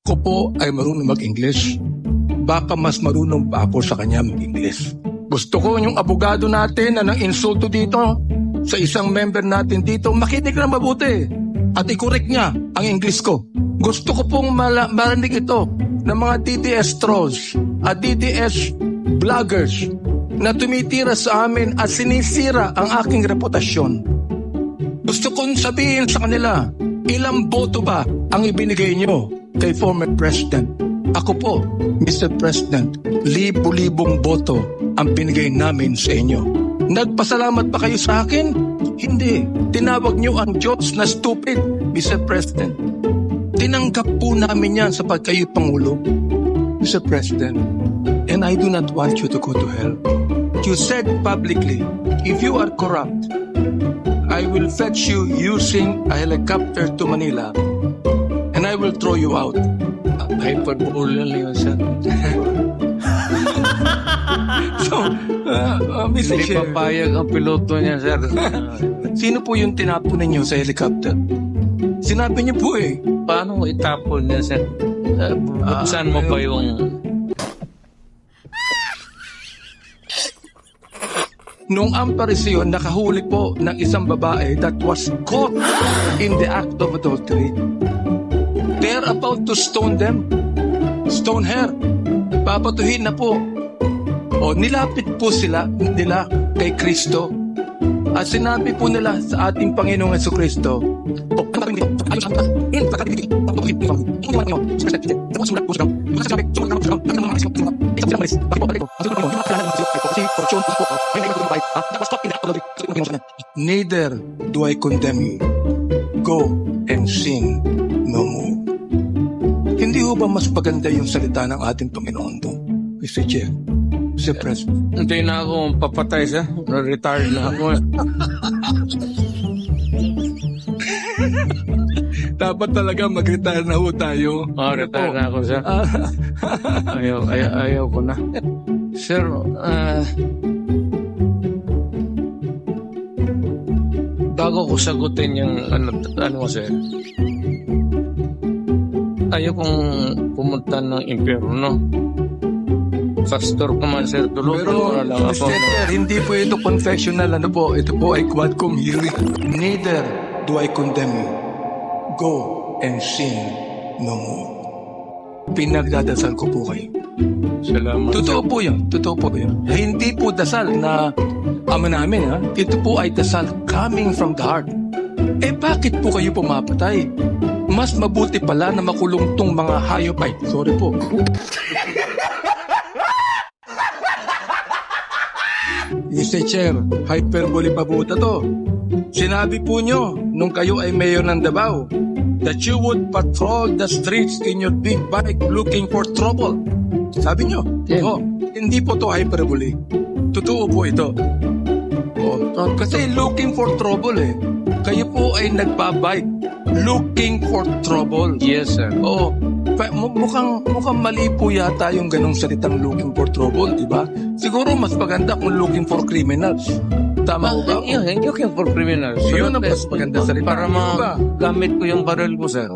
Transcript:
ko po ay marunong mag-English. Baka mas marunong pa ako sa kanya mag-English. Gusto ko yung abogado natin na nang insulto dito sa isang member natin dito, makinig na mabuti at i-correct niya ang English ko. Gusto ko pong marinig ito ng mga DDS trolls at DDS vloggers na tumitira sa amin at sinisira ang aking reputasyon. Gusto kong sabihin sa kanila, ilang boto ba ang ibinigay nyo kay former President? Ako po, Mr. President, libo-libong boto ang binigay namin sa inyo. Nagpasalamat pa kayo sa akin? Hindi. Tinawag nyo ang Diyos na stupid, Mr. President. Tinanggap po namin yan sa pagkayo Pangulo, Mr. President. And I do not want you to go to hell. You said publicly, if you are corrupt, I will fetch you using a helicopter to Manila and I will throw you out. Hyperbole lang yun, sir. So, Mr. Hindi Chair, papayag ang piloto niya, sir. sino po yung tinapon ninyo sa helicopter? Sinabi niyo po eh. Paano mo itapon niya, sir? Saan mo pa yung... Nung ang parisyon, nakahuli po ng isang babae that was caught in the act of adultery. They're about to stone them. Stone her. Papatuhin na po. O, nilapit po nila kay Kristo. At sinabi po nila sa ating Panginoong Jesucristo, neither do I condemn you. Go and sin no more. Hindi ho ba mas maganda yung salita ng ating Panginoon doon, Mr. Chair, Mr. President? Hindi na ako papatay, sir. Retired na ako. Dapat talaga mag-retire na ho tayo. Retire na ako, sir. Ayaw ko na. Sir, bago ko sagutin yung ano sir, ayaw kong pumunta ng impyerno. Pastor ko man, sir, tulungan Pero, mo na lang ako. Mr. Chair, hindi po ito confessional. Ano po? Ito po ay quadcom hearing. Neither do I condemn you. Go and sin no more. Pinagdadasal ko po kayo. Salamat. Totoo po yan. Totoo po yan. Hindi po dasal na ama namin, ha? Ito po ay dasal coming from the heart. Eh, bakit po kayo pumapatay? Mas mabuti pala na makulong tong mga hayop ay. Sorry po. Mr. Chair, hyperbole pa po to. Sinabi po nyo nung kayo ay mayor ng Davao that you would patrol the streets in your big bike looking for trouble. Sabi nyo? Yeah. Oh, hindi po to hyperbole. Totoo po ito. Oh, kasi looking for trouble eh. Kayo po ay nagbabike looking for trouble. Yes, sir. Oo. Mukhang mali po yata yung ganong salitang looking for trouble, di ba? Siguro mas maganda kung looking for criminals. Tama ko ba? Yun, looking for criminals. Yun ang mas maganda salita. Para Di ba? magamit ko yung baril ko, sir.